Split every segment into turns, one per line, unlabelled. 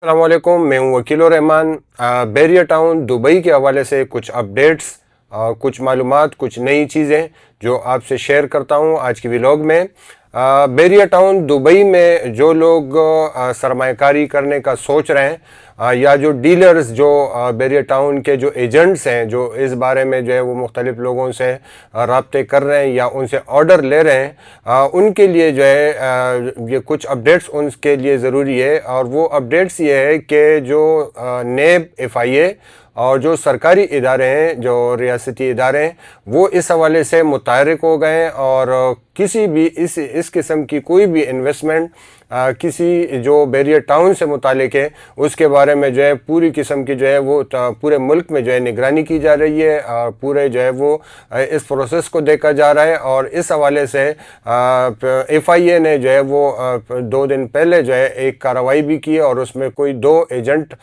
السلام علیکم، میں ہوں وکیل الرحمان۔ بیریا ٹاؤن دبئی کے حوالے سے کچھ اپڈیٹس، کچھ معلومات، کچھ نئی چیزیں جو آپ سے شیئر کرتا ہوں آج کی ویلاگ میں۔ بیریا ٹاؤن دبئی میں جو لوگ سرمایہ کاری کرنے کا سوچ رہے ہیں یا جو ڈیلرز، جو بیریا ٹاؤن کے جو ایجنٹس ہیں، جو اس بارے میں جو ہے وہ مختلف لوگوں سے رابطے کر رہے ہیں یا ان سے آرڈر لے رہے ہیں، ان کے لیے جو ہے یہ کچھ اپڈیٹس ان کے لیے ضروری ہے۔ اور وہ اپڈیٹس یہ ہے کہ جو نیب، FIA اور جو سرکاری ادارے ہیں، جو ریاستی ادارے ہیں، وہ اس حوالے سے متحرک ہو گئے ہیں اور کسی بھی اس قسم کی کوئی بھی انویسٹمنٹ کسی جو بیریا ٹاؤن سے متعلق ہے اس کے بارے میں جو ہے پوری قسم کی جو ہے وہ پورے ملک میں جو ہے نگرانی کی جا رہی ہے اور پورے جو ہے وہ اس پروسیس کو دیکھا جا رہا ہے۔ اور اس حوالے سے FIA نے جو ہے وہ 2 دن پہلے جو ہے ایک کارروائی بھی کی اور اس میں کوئی 2 ایجنٹ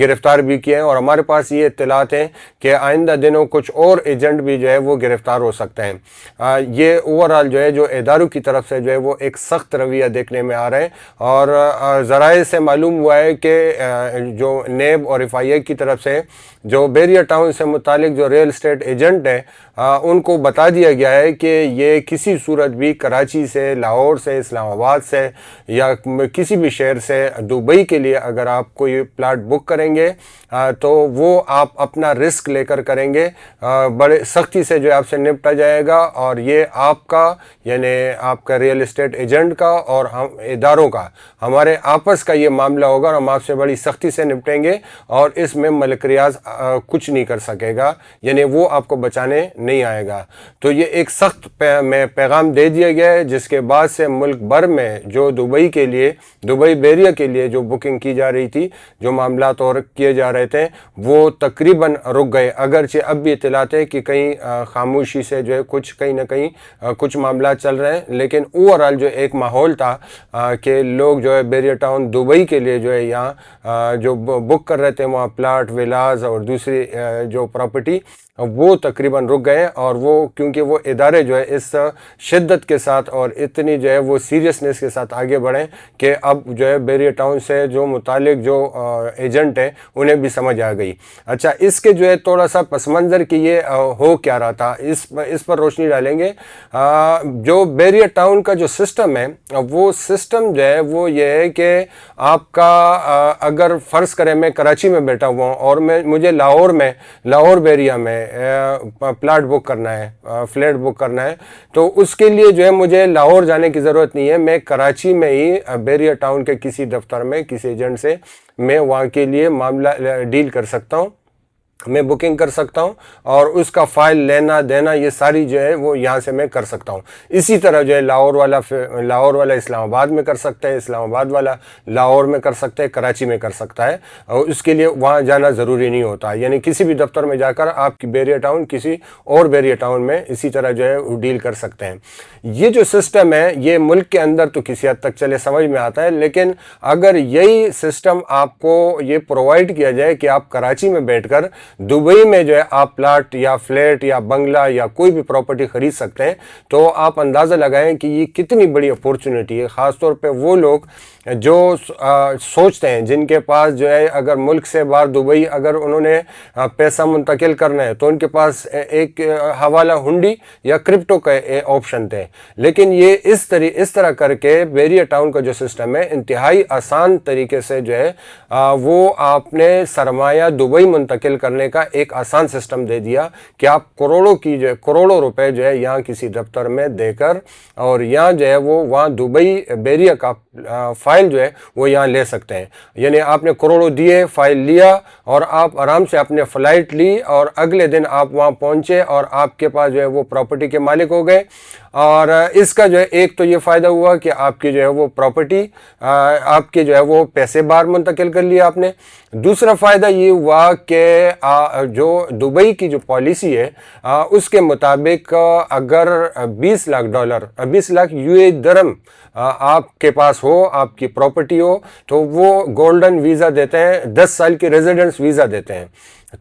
گرفتار بھی کیے ہیں، اور ہمارے پاس یہ اطلاعات ہیں کہ آئندہ دنوں کچھ اور ایجنٹ بھی جو ہے وہ گرفتار ہو سکتے ہیں۔ یہ اوورآل جو ہے جو اداروں کی طرف سے جو ہے وہ ایک سخت رویہ دیکھنے میں آ رہا ہے، اور ذرائع سے معلوم ہوا ہے کہ جو نیب اور FIA کی طرف سے جو بیریا ٹاؤن سے متعلق جو ریل اسٹیٹ ایجنٹ ہیں ان کو بتا دیا گیا ہے کہ یہ کسی صورت بھی کراچی سے، لاہور سے، اسلام آباد سے یا کسی بھی شہر سے دبئی کے لیے اگر آپ کوئی پلاٹ بک کریں گے تو وہ آپ اپنا رسک لے کر کریں گے، بڑے سختی سے جو ہے آپ سے نپٹا جائے گا، اور یہ آپ کا یعنی آپ کا ریل اسٹیٹ ایجنٹ کا اور ہم اداروں کا، ہمارے آپس کا یہ معاملہ ہوگا، اور ہم آپ سے بڑی سختی سے نپٹیں گے اور اس میں ملک ریاض کچھ نہیں کر سکے گا، یعنی وہ آپ کو بچانے نہیں آئے گا۔ تو یہ ایک سخت میں پیغام دے دیا گیا ہے، جس کے بعد سے ملک بھر میں جو دبئی کے لیے، دبئی بیریا کے لیے جو بکنگ کی جا رہی تھی، جو معاملات اور کیے جا رہے تھے، وہ تقریباً رک گئے، اگرچہ اب بھی اطلاعات ہے کہ کہیں خاموشی سے جو ہے کچھ کہیں نہ کہیں کچھ معاملات چل رہے ہیں، لیکن اوورآل جو ایک ماحول تھا کہ لوگ جو ہے بیریا ٹاؤن دبئی کے لیے جو ہے یہاں جو بک کر رہے تھے وہاں پلاٹ، ولاز اور دوسری جو پراپرٹی، وہ تقریباً رک گئے، اور وہ کیونکہ وہ ادارے جو ہے اس شدت کے ساتھ اور اتنی جو ہے وہ سیریسنس کے ساتھ آگے بڑھیں کہ اب جو ہے بیریا ٹاؤن سے جو متعلق جو ایجنٹ ہیں انہیں بھی سمجھ آ گئی۔ اچھا، اس کے جو ہے تھوڑا سا پس منظر کہ یہ ہو کیا رہا تھا، اس پر روشنی ڈالیں گے۔ جو بیریا ٹاؤن کا جو سسٹم ہے، وہ سسٹم جو ہے وہ یہ ہے کہ آپ کا اگر فرض کریں میں کراچی میں بیٹھا ہوا ہوں اور مجھے لاہور بیریا میں پلاٹ بک کرنا ہے، فلیٹ بک کرنا ہے، تو اس کے لیے جو ہے مجھے لاہور جانے کی ضرورت نہیں ہے، میں کراچی میں ہی بیریا ٹاؤن کے کسی دفتر میں کسی ایجنٹ سے میں وہاں کے لیے معاملہ ڈیل کر سکتا ہوں، میں بکنگ کر سکتا ہوں، اور اس کا فائل لینا دینا یہ ساری جو ہے وہ یہاں سے میں کر سکتا ہوں۔ اسی طرح جو ہے لاہور والا اسلام آباد میں کر سکتا ہے، اسلام آباد والا لاہور میں کر سکتا ہے، کراچی میں کر سکتا ہے، اور اس کے لیے وہاں جانا ضروری نہیں ہوتا، یعنی کسی بھی دفتر میں جا کر آپ کی بیریا ٹاؤن کسی اور بیریا ٹاؤن میں اسی طرح جو ہے وہ ڈیل کر سکتے ہیں۔ یہ جو سسٹم ہے یہ ملک کے اندر تو کسی حد تک چلے سمجھ میں آتا ہے، لیکن اگر یہی سسٹم آپ کو یہ پرووائڈ کیا جائے کہ آپ کراچی میں بیٹھ کر دبئی میں جو ہے آپ پلاٹ یا فلیٹ یا بنگلہ یا کوئی بھی پراپرٹی خرید سکتے ہیں، تو آپ اندازہ لگائیں کہ یہ کتنی بڑی اپورچونٹی ہے، خاص طور پہ وہ لوگ جو سوچتے ہیں، جن کے پاس جو ہے اگر ملک سے باہر دبئی اگر انہوں نے پیسہ منتقل کرنا ہے تو ان کے پاس ایک حوالہ ہنڈی یا کرپٹو کا آپشن تھے، لیکن یہ اس طرح کر کے بیریا ٹاؤن کا جو سسٹم ہے انتہائی آسان طریقے سے جو ہے وہ آپ نے سرمایہ دبئی منتقل کرنے کا ایک آسان سسٹم دے دیا کہ آپ کروڑوں روپے جو ہے یہاں کسی دفتر میں دے کر اور یہاں جو ہے وہ وہاں دبئی بیریا کا فائل جو ہے وہ یہاں لے سکتے ہیں، یعنی آپ نے کروڑوں دیے، فائل لیا، اور آپ آرام سے اپنے فلائٹ لی اور اگلے دن آپ وہاں پہنچے اور آپ کے پاس جو ہے وہ پراپرٹی کے مالک ہو گئے۔ اور اس کا جو ہے ایک تو یہ فائدہ ہوا کہ آپ کی جو ہے وہ پراپرٹی، آپ کے جو ہے وہ پیسے باہر منتقل کر لیا آپ نے۔ دوسرا فائدہ یہ ہوا کہ جو دبئی کی جو پالیسی ہے اس کے مطابق اگر $20 لاکھ درہم آپ کے پاس ہو، آپ کی پراپرٹی ہو، تو وہ گولڈن ویزا دیتے ہیں، 10 سال کی ریزیڈنس ویزا دیتے ہیں۔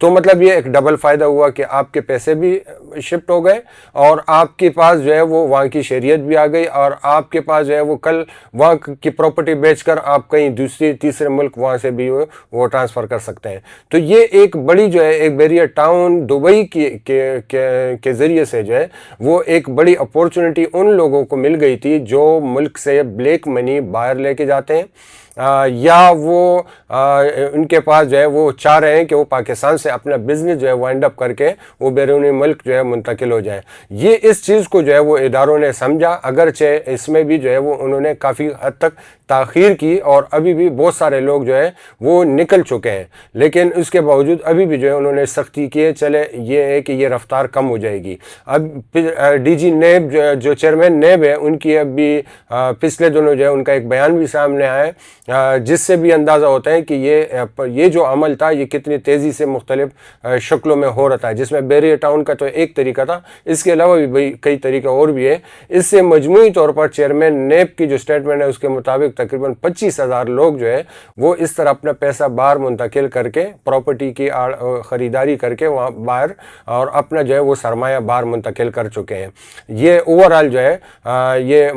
تو مطلب یہ ایک ڈبل فائدہ ہوا کہ آپ کے پیسے بھی شفٹ ہو گئے اور آپ کے پاس جو ہے وہ وہاں کی شہریت بھی آ گئی اور آپ کے پاس جو ہے وہ کل وہاں کی پراپرٹی بیچ کر آپ کہیں دوسری تیسرے ملک وہاں سے بھی وہ ٹرانسفر کر سکتے ہیں. تو یہ ایک بڑی جو ہے ایک بیریئر ٹاؤن دبئی کے ذریعے سے جو ہے وہ ایک بڑی اپورچونٹی ان لوگوں کو مل گئی تھی جو ملک سے بلیک منی باہر لے کے جاتے ہیں یا وہ ان کے پاس جو ہے وہ چاہ رہے ہیں کہ وہ پاکستان سے اپنا بزنس جو ہے وہ اینڈ اپ کر کے وہ بیرونی ملک جو ہے منتقل ہو جائے. یہ اس چیز کو جو ہے وہ اداروں نے سمجھا، اگرچہ اس میں بھی جو ہے وہ انہوں نے کافی حد تک تاخیر کی اور ابھی بھی بہت سارے لوگ جو ہے وہ نکل چکے ہیں، لیکن اس کے باوجود ابھی بھی جو ہے انہوں نے سختی کی ہے. چلے یہ ہے کہ یہ رفتار کم ہو جائے گی. اب ڈی جی نیب جو چیئرمین نیب ہے ان کی اب بھی پچھلے دنوں جو ہے ان کا ایک بیان بھی سامنے آیا ہے جس سے بھی اندازہ ہوتا ہے کہ یہ جو عمل تھا یہ کتنی تیزی سے مختلف شکلوں میں ہو رہا ہے، جس میں بیریئر ٹاؤن کا تو ایک طریقہ تھا، اس کے علاوہ بھی کئی طریقہ اور بھی ہے. اس سے مجموعی طور پر چیئرمین نیب کی جو سٹیٹمنٹ ہے اس کے مطابق تقریباً 25,000 لوگ جو ہے وہ اس طرح اپنا پیسہ باہر منتقل کر کے پراپرٹی کی خریداری کر کے وہاں باہر اور اپنا جو ہے وہ سرمایہ باہر منتقل کر چکے ہیں. یہ اوورآل جو ہے یہ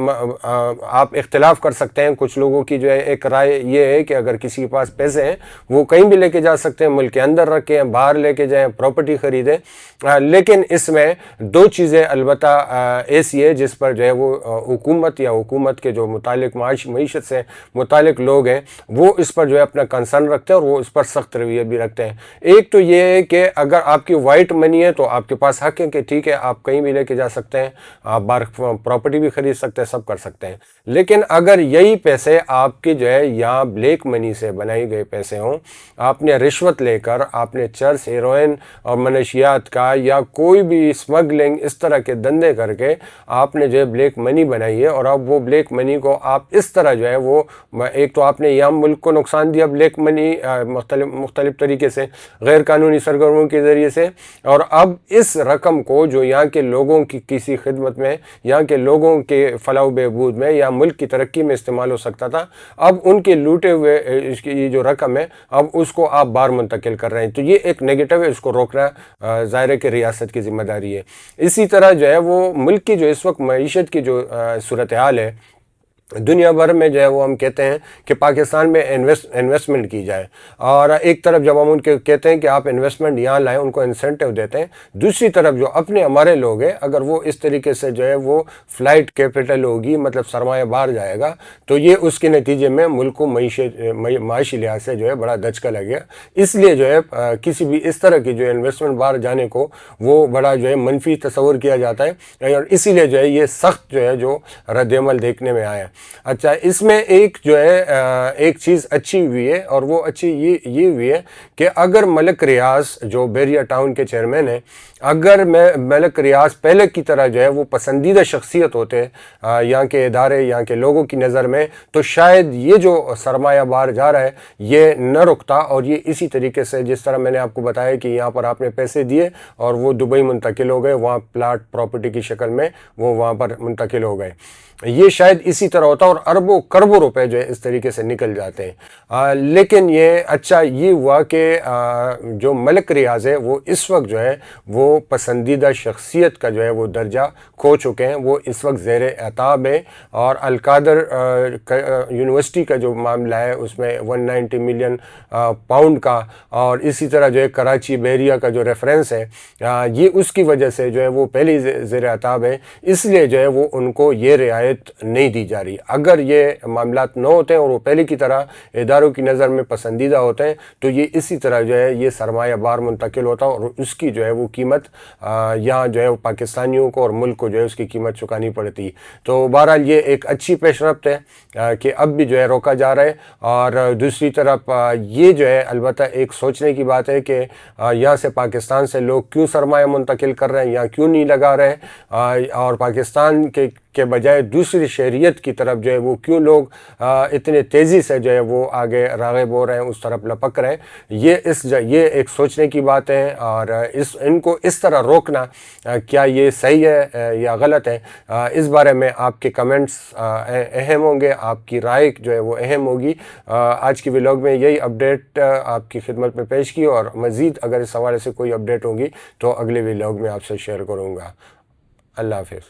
آپ اختلاف کر سکتے ہیں، کچھ لوگوں کی جو ہے ایک رائے یہ ہے کہ اگر کسی کے پاس پیسے ہیں وہ کہیں بھی لے کے جا سکتے ہیں، ملک کے اندر رکھیں، باہر لے کے جائیں، پراپرٹی خریدیں. لیکن اس میں دو چیزیں البتہ ایسی ہے جس پر جو ہے وہ حکومت یا حکومت کے جو متعلق معیشت سے متعلق لوگ ہیں وہ اس پر جو ہے اپنا کنسرن رکھتے ہیں اور وہ اس پر سخت رویہ بھی رکھتے ہیں. ایک تو یہ ہے کہ اگر آپ کی وائٹ منی ہے تو آپ کے پاس حق ہے کہ ٹھیک ہے آپ کہیں بھی لے کے جا سکتے ہیں، آپ باہر پراپرٹی بھی خرید سکتے ہیں، سب کر سکتے ہیں. لیکن اگر یہی پیسے آپ کے جو ہے یہاں بلیک منی سے بنائی گئے پیسے ہوں، آپ نے رشوت لے کر، آپ نے چرس، ہیروئن اور منشیات کا یا کوئی بھی اسمگلنگ اس طرح کے دندے کر کے آپ نے جو ہے بلیک منی بنائی ہے اور اب وہ بلیک منی کو آپ اس طرح جو ہے وہ ایک تو آپ نے یہاں ملک کو نقصان دیا بلیک منی مختلف طریقے سے غیر قانونی سرگرمیوں کے ذریعے سے، اور اب اس رقم کو جو یہاں کے لوگوں کی کسی خدمت میں، یہاں کے لوگوں کے فلاح و بہبود میں یا ملک کی ترقی میں استعمال ہو سکتا تھا، اب ان کے لوٹے ہوئے اس کی یہ جو رقم ہے اب اس کو آپ باہر منتقل کر رہے ہیں. تو یہ ایک نیگیٹو ہے، اس کو روکنا ظاہر ہے کہ ریاست کی ذمہ داری ہے. اسی طرح جو ہے وہ ملک کی جو اس وقت معیشت کی جو صورتحال ہے دنیا بھر میں جو ہے وہ ہم کہتے ہیں کہ پاکستان میں انویسٹمنٹ کی جائے، اور ایک طرف جب ہم ان کے کہتے ہیں کہ آپ انویسٹمنٹ یہاں لائیں، ان کو انسینٹیو دیتے ہیں، دوسری طرف جو اپنے ہمارے لوگ ہیں اگر وہ اس طریقے سے جو ہے وہ فلائٹ کیپٹل ہوگی، مطلب سرمایہ باہر جائے گا، تو یہ اس کے نتیجے میں ملک کو معاشی لحاظ سے جو ہے بڑا دھچکا لگے گا. اس لیے جو ہے کسی بھی اس طرح کی جو انویسٹمنٹ باہر جانے کو وہ بڑا جو ہے منفی تصور کیا جاتا ہے، اور اسی لیے جو ہے یہ سخت جو ہے جو رد عمل دیکھنے میں آیا. اچھا، اس میں ایک جو ہے ایک چیز اچھی ہوئی ہے، اور وہ اچھی یہ ہوئی ہے کہ اگر ملک ریاض جو بیریئر ٹاؤن کے چیئرمین ہیں، اگر ملک ریاض پہلے کی طرح جو ہے وہ پسندیدہ شخصیت ہوتے یہاں کے ادارے، یہاں کے لوگوں کی نظر میں، تو شاید یہ جو سرمایہ باہر جا رہا ہے یہ نہ رکتا، اور یہ اسی طریقے سے جس طرح میں نے آپ کو بتایا کہ یہاں پر آپ نے پیسے دیے اور وہ دبئی منتقل ہو گئے، وہاں پلاٹ پراپرٹی کی شکل میں وہ وہاں پر منتقل ہو گئے، یہ شاید اسی طرح ہوتا اور اربوں کربوں روپے جو ہے اس طریقے سے نکل جاتے ہیں. لیکن یہ اچھا یہ ہوا کہ جو ملک ریاض ہے وہ اس وقت جو ہے وہ پسندیدہ شخصیت کا جو ہے وہ درجہ کھو چکے ہیں، وہ اس وقت زیر عتاب ہے. اور القادر یونیورسٹی کا جو معاملہ ہے اس میں 190 ملین پاؤنڈ کا، اور اسی طرح جو ہے کراچی بحریہ کا جو ریفرنس ہے یہ اس کی وجہ سے جو ہے وہ پہلی زیر عتاب ہے، اس لیے جو ہے وہ ان کو یہ رعایت نہیں دی جا رہی. اگر یہ معاملات نہ ہوتے ہیں اور وہ پہلے کی طرح اداروں کی نظر میں پسندیدہ ہوتے ہیں تو یہ اسی طرح جو ہے یہ سرمایہ باہر منتقل ہوتا اور اس کی جو ہے وہ قیمت یہاں جو ہے وہ پاکستانیوں کو اور ملک کو جو ہے اس کی قیمت چکانی پڑتی. تو بہرحال یہ ایک اچھی پیش رفت ہے کہ اب بھی جو ہے روکا جا رہا ہے. اور دوسری طرف یہ جو ہے البتہ ایک سوچنے کی بات ہے کہ یہاں سے پاکستان سے لوگ کیوں سرمایہ منتقل کر رہے ہیں، یہاں کیوں نہیں لگا رہے ہیں، اور پاکستان کے کے بجائے دوسری شہریت کی طرف جو ہے وہ کیوں لوگ اتنے تیزی سے جو ہے وہ آگے راغب ہو رہے ہیں، اس طرف لپک رہے ہیں، یہ ایک سوچنے کی بات ہے۔ اور ان کو اس طرح روکنا کیا یہ صحیح ہے یا غلط ہے، اس بارے میں آپ کے کمنٹس اہم ہوں گے، آپ کی رائے جو ہے وہ اہم ہوگی۔ آج کی ولاگ میں یہی اپڈیٹ آپ کی خدمت میں پیش کی، اور مزید اگر اس حوالے سے کوئی اپڈیٹ ہوگی تو اگلے ولاگ میں آپ سے شیئر کروں گا۔ اللہ حافظ۔